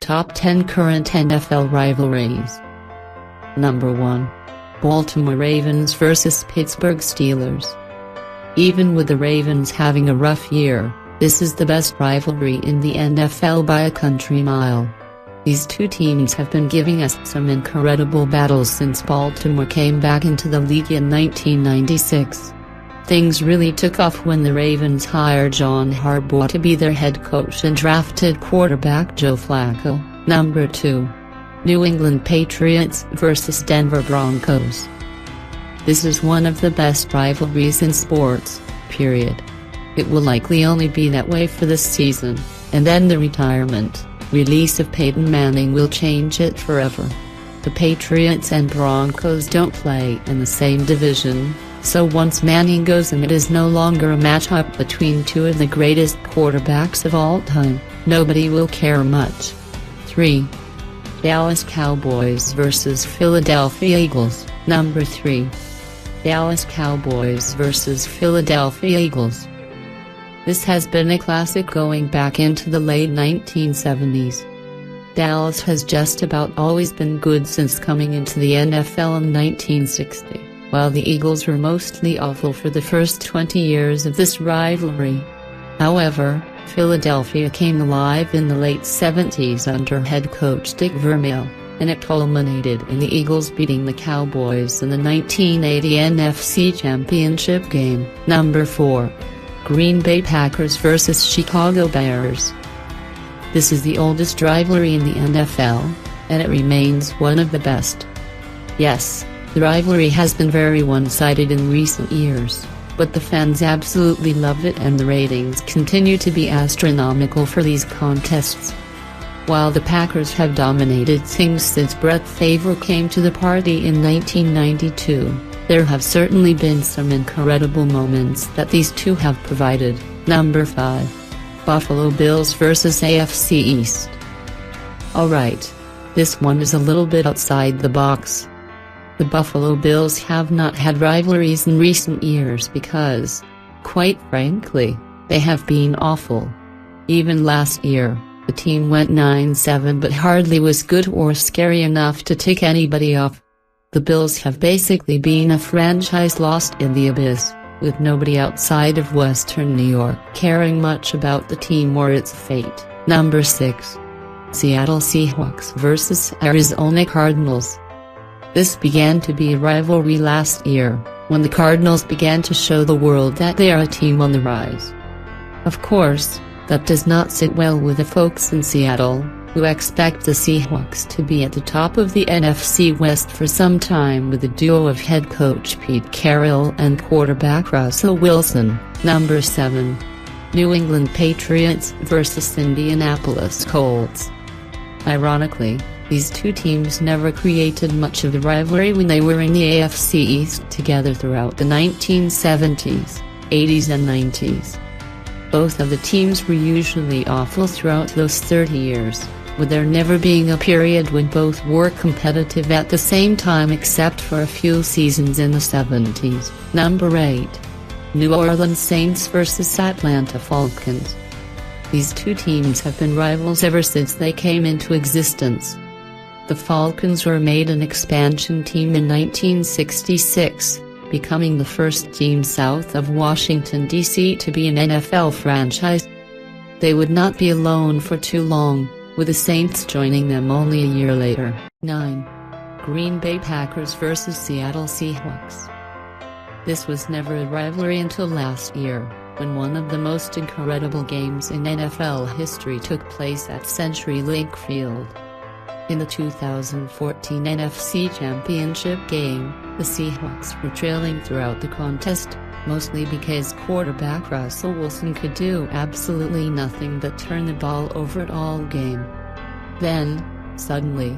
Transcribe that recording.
Top 10 Current NFL Rivalries. Number 1. Baltimore Ravens vs Pittsburgh Steelers. Even with the Ravens having a rough year, this is the best rivalry in the NFL by a country mile. These two teams have been giving us some incredible battles since Baltimore came back into the league in 1996. Things really took off when the Ravens hired John Harbaugh to be their head coach and drafted quarterback Joe Flacco. Number 2. New England Patriots vs Denver Broncos. This is one of the best rivalries in sports, period. It will likely only be that way for this season, and then the release of Peyton Manning will change it forever. The Patriots and Broncos don't play in the same division, so once Manning goes and it is no longer a matchup between two of the greatest quarterbacks of all time, nobody will care much. 3. Dallas Cowboys vs Philadelphia Eagles. Number 3. Dallas Cowboys vs Philadelphia Eagles. This has been a classic going back into the late 1970s. Dallas has just about always been good since coming into the NFL in 1960, while the Eagles were mostly awful for the first 20 years of this rivalry. However, Philadelphia came alive in the late 70s under head coach Dick Vermeil, and it culminated in the Eagles beating the Cowboys in the 1980 NFC Championship game. Number 4. Green Bay Packers vs Chicago Bears. This is the oldest rivalry in the NFL, and it remains one of the best. Yes, the rivalry has been very one-sided in recent years, but the fans absolutely love it and the ratings continue to be astronomical for these contests. While the Packers have dominated things since Brett Favre came to the party in 1992, there have certainly been some incredible moments that these two have provided. Number 5. Buffalo Bills vs AFC East. Alright, this one is a little bit outside the box. The Buffalo Bills have not had rivalries in recent years because, quite frankly, they have been awful. Even last year, the team went 9-7 but hardly was good or scary enough to tick anybody off. The Bills have basically been a franchise lost in the abyss, with nobody outside of Western New York caring much about the team or its fate. Number 6. Seattle Seahawks vs Arizona Cardinals. This began to be a rivalry last year, when the Cardinals began to show the world that they are a team on the rise. Of course, that does not sit well with the folks in Seattle, who expect the Seahawks to be at the top of the NFC West for some time with the duo of head coach Pete Carroll and quarterback Russell Wilson. Number 7. New England Patriots vs Indianapolis Colts. Ironically, these two teams never created much of a rivalry when they were in the AFC East together throughout the 1970s, 80s and 90s. Both of the teams were usually awful throughout those 30 years, with there never being a period when both were competitive at the same time except for a few seasons in the 70s. Number 8. New Orleans Saints vs Atlanta Falcons. These two teams have been rivals ever since they came into existence. The Falcons were made an expansion team in 1966, becoming the first team south of Washington, D.C. to be an NFL franchise. They would not be alone for too long, with the Saints joining them only a year later. 9. Green Bay Packers vs Seattle Seahawks. This was never a rivalry until last year, when one of the most incredible games in NFL history took place at CenturyLink Field. In the 2014 NFC Championship game, the Seahawks were trailing throughout the contest, mostly because quarterback Russell Wilson could do absolutely nothing but turn the ball over all game. Then, suddenly,